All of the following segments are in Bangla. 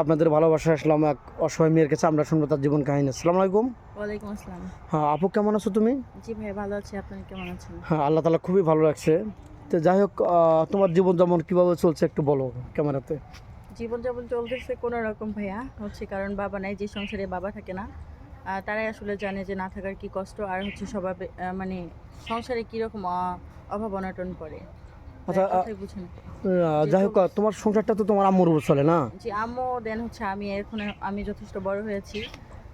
আপনাদের ভালোবাসা আসলাম এক অসহায় মেয়ের কাছে। আমরা শুনবো তার জীবন কাহিনী। আসসালামু আলাইকুম। ওয়ালাইকুম আসসালাম। হ্যাঁ আপু, কেমন আছো তুমি? জি ভাই, ভালো আছি। আপনি কেমন আছেন? হ্যাঁ, আল্লাহ তাআলা খুবই ভালো রাখছে। তো যাই হোক, তোমার জীবন যেমন কীভাবে চলছে একটু বলো ক্যামেরাতে। জীবনযাপন চলতেছে কোনো রকম ভাইয়া, কারণ বাবা নাই। যে সংসারে বাবা থাকে না, তারাই আসলে জানে যে না থাকার কি কষ্ট, আর স্বভাবে মানে সংসারে কীরকম অভাব অনটন পড়ে। আচ্ছা, এক কথাই বুঝেন যে যাই হোক, তোমার সংসারটা তো তোমার আম্মুর উপর চলে না? জি আম্মু দেন আমি এখন আমি যথেষ্ট বড় হয়েছি।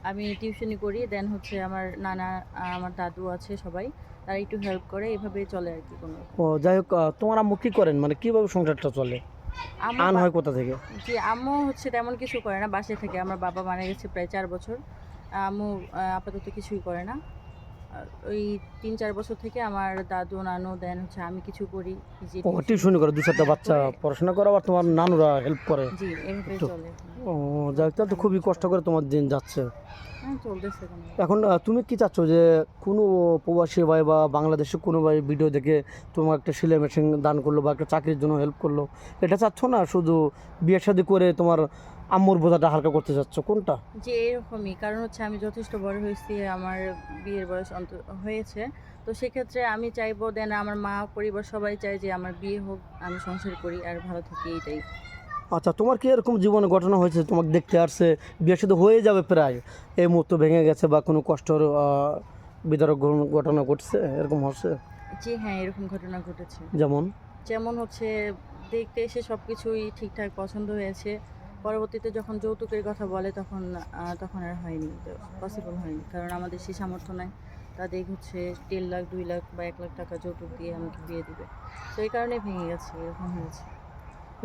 আমি টিউশনি করি, দেন আমার নানা, আমার দাদু আছে, সবাই তারা একটু হেল্প করে, এভাবেই চলে আর কি কোনো রকম। ও যাই হোক, তোমার আম্মু কী করেন, মানে কীভাবে সংসারটা চলে? আম্মু আন হয় কোথা থেকে? জি আম্মু তেমন কিছু করে না, বাসায় থেকে। আমার বাবা মারা গেছে প্রায় 4 বছর। আম্মু আপাতত কিছুই করে না। ওই 3-4 বছর থেকে আমার দাদু নানু, দেন আমি কিছু করি, যে ও টিউশনি করে, দু চারটা বাচ্চা করে। পড়াশোনা করে, আবার তোমার নানুরা হেল্প করে। জি এভাবে একটু চলে এখন। ও যাই হোক, তাহলে তো খুবই কষ্ট করে তোমার দিন যাচ্ছে। হ্যাঁ, চলতেছে কোনো। এখন তুমি কি চাচ্ছ যে কোনো প্রবাসী ভাই বা বাংলাদেশে কোনো ভাই ভিডিও দেখে তোমার একটা সেলাই মেশিন দান করলো বা একটা চাকরির জন্য হেল্প করলো, এটা চাচ্ছ না শুধু বিয়ে শাদী করে তোমার আম্মুর বোঝাটা হালকা করতে চাচ্ছ, কোনটা? যে এরকমই, কারণ আমি যথেষ্ট বড় হয়েছি, আমার বিয়ের বয়স হয়েছে। তো সেক্ষেত্রে আমি চাইবো, দেন আমার মা পরিবার সবাই চায় যে আমার বিয়ে হোক, আমি সংসার করি আর ভালো থাকি, এইটাই। আচ্ছা, তোমার কি এরকম জীবনে ঘটনা হয়েছে তোমাকে দেখতে আসছে, বিয়ে শাদী হয়ে যাবে প্রায়, এই মুহূর্তে ভেঙে গেছে বা কোনো কষ্টের বিতরক ঘটনা ঘটছে, এরকম হচ্ছে? জি হ্যাঁ, এরকম ঘটনা ঘটেছে। যেমন? যেমন দেখতে এসে সব কিছুই ঠিকঠাক পছন্দ হয়েছে। পরবর্তীতে যখন যৌতুকের কথা বলে, তখন আর হয়নি, পসিবল হয়নি। কারণ আমাদের সেই সামর্থ্য নাই। তাদের 1.5 লাখ 2 লাখ বা 1 লাখ টাকা যৌতুক দিয়ে আমাকে বিয়ে দিবে। তো এই কারণেই ভেঙে গেছে, এরকম হয়েছে।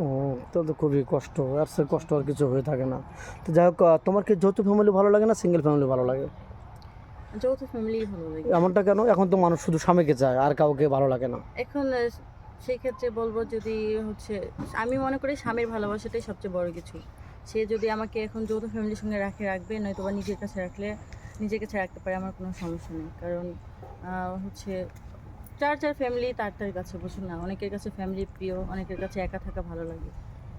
ও, তাহলে তো খুবই কষ্ট, আর সে কষ্ট আর কিছু হয়ে থাকে না। তো যাই হোক, তোমার কি যৌথ ফ্যামিলি ভালো লাগে না সিঙ্গেল ফ্যামিলি ভালো লাগে? যৌথ ফ্যামিলিই ভালো লাগে। এমনটা কেন? এখন তো মানুষ শুধু স্বামীকে চায়, আর কাউকে ভালো লাগে না। এখন সেই ক্ষেত্রে বলবো, যদি আমি মনে করি স্বামীর ভালোবাসাটাই সবচেয়ে বড় কিছু। সে যদি আমাকে এখন যৌথ ফ্যামিলির সঙ্গে রাখবে, নয়তো বা নিজের কাছে রাখতে পারে, আমার কোনো সমস্যা নেই। কারণ যার ফ্যামিলি তার কাছে, বুঝুন না, অনেকের কাছে ফ্যামিলি প্রিয়, অনেকের কাছে একা থাকা ভালো লাগে।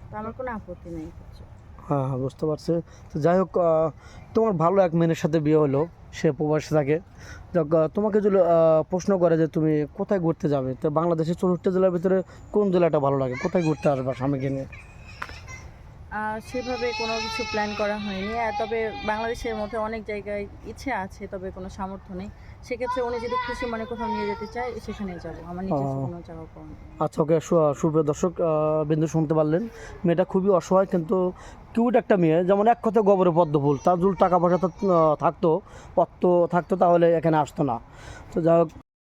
তো আমার কোনো আপত্তি নেই হচ্ছে। হ্যাঁ হ্যাঁ, বুঝতে পারছি। তো যাই হোক, তোমার ভালো এক মেয়ের সাথে বিয়ে হলো, সে প্রবাসী থাকে। যাক, তোমাকে যদি প্রশ্ন করে যে তুমি কোথায় ঘুরতে যাবে, তো বাংলাদেশের 64 জেলার ভিতরে কোন জেলাটা ভালো লাগে, কোথায় ঘুরতে আসবা স্বামীকে নিয়ে? সেভাবে কোনো কিছু প্ল্যান করা হয়নি। তবে বাংলাদেশের মধ্যে অনেক জায়গায় ইচ্ছে আছে, তবে কোনো সামর্থ্য নেই। সেক্ষেত্রে উনি যদি খুশি মনে কোথাও নিয়ে যেতে চায়, সেখানেই যাবো। আমার নিজস্ব কোনো চাওয়া পাওয়া নেই। আচ্ছা, ওকে। সুপ্রিয় দর্শক বিন্দু শুনতে পারলেন, মেয়েটা খুবই অসহায় কিন্তু কিউট একটা মেয়ে। যেমন এক কথা গোবরে পদ্ম ফুল, তার যদি টাকা পয়সা থাকতো, অর্থ থাকতো, তাহলে এখানে আসতো না। তো যাই হোক।